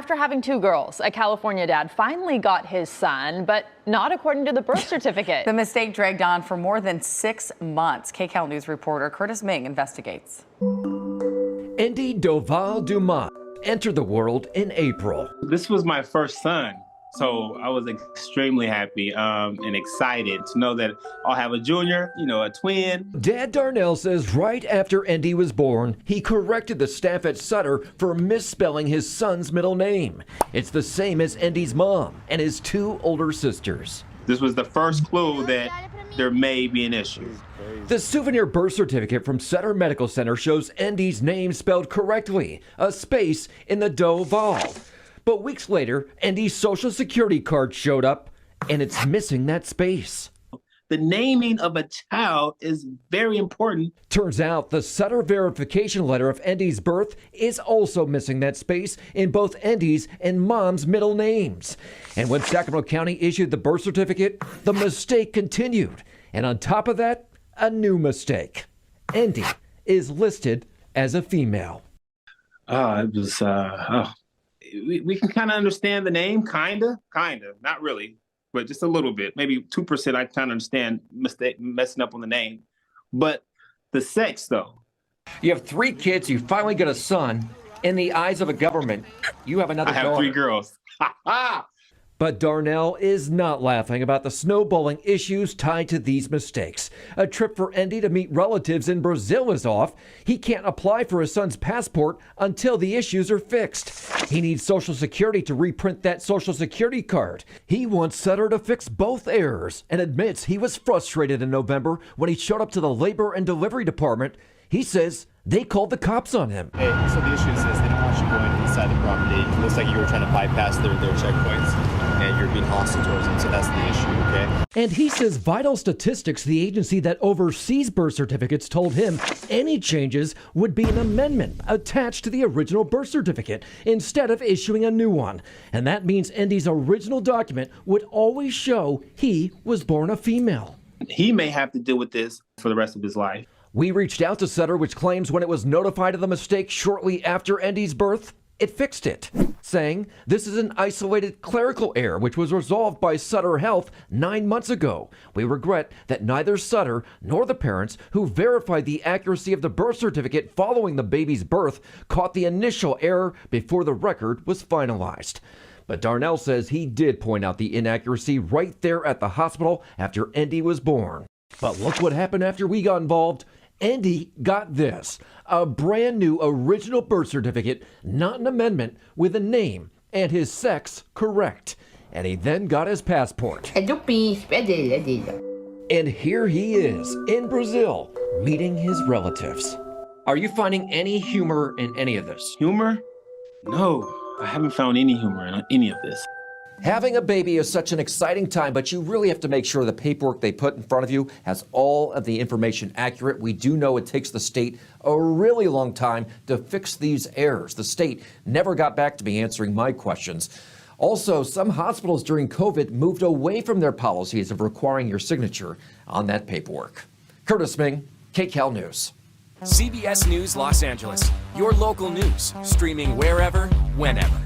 After having two girls, a California dad finally got his son, but not according to the birth certificate. The mistake dragged on for more than 6 months. KCAL News reporter Curtis Ming investigates. Andy Doval Dumas entered the world in April. This was my first son, so I was extremely happy and excited to know that I'll have a junior, a twin. Dad Darnell says right after Andy was born, he corrected the staff at Sutter for misspelling his son's middle name. It's the same as Andy's mom and his two older sisters. This was the first clue that there may be an issue. The souvenir birth certificate from Sutter Medical Center shows Andy's name spelled correctly, a space in the Doval. But weeks later, Andy's social security card showed up, and it's missing that space. The naming of a child is very important. Turns out the Sutter verification letter of Andy's birth is also missing that space in both Andy's and Mom's middle names. And when Sacramento County issued the birth certificate, the mistake continued. And on top of that, a new mistake. Andy is listed as a female. We can kind of understand the name, kind of, not really, but just a little bit, maybe 2%. I kind of understand messing up on the name, but the sex though. You have 3 kids, you finally get a son. In the eyes of a government, you have another daughter. I have 3 girls. But Darnell is not laughing about the snowballing issues tied to these mistakes. A trip for Andy to meet relatives in Brazil is off. He can't apply for his son's passport until the issues are fixed. He needs Social Security to reprint that Social Security card. He wants Sutter to fix both errors and admits he was frustrated in November when he showed up to the Labor and Delivery Department. He says they called the cops on him. Hey, so the issue is this: they don't want you going inside the property. It looks like you were trying to bypass their checkpoints, and you're being hostile towards them, so that's the issue, okay? And he says Vital Statistics, the agency that oversees birth certificates, told him any changes would be an amendment attached to the original birth certificate instead of issuing a new one. And that means Andy's original document would always show he was born a female. He may have to deal with this for the rest of his life. We reached out to Sutter, which claims when it was notified of the mistake shortly after Andy's birth, it fixed it, saying this is an isolated clerical error which was resolved by Sutter Health 9 months ago. We regret that neither Sutter nor the parents who verified the accuracy of the birth certificate following the baby's birth caught the initial error before the record was finalized. But Darnell says he did point out the inaccuracy right there at the hospital after Andy was born. But look what happened after we got involved. Andy got this, a brand new original birth certificate, not an amendment, with a name and his sex correct. And he then got his passport. And here he is in Brazil, meeting his relatives. Are you finding any humor in any of this? Humor? No, I haven't found any humor in any of this. Having a baby is such an exciting time, but you really have to make sure the paperwork they put in front of you has all of the information accurate. We do know it takes the state a really long time to fix these errors. The state never got back to me answering my questions. Also, some hospitals during COVID moved away from their policies of requiring your signature on that paperwork. Curtis Ming, KCAL News. CBS News Los Angeles, your local news, streaming wherever, whenever.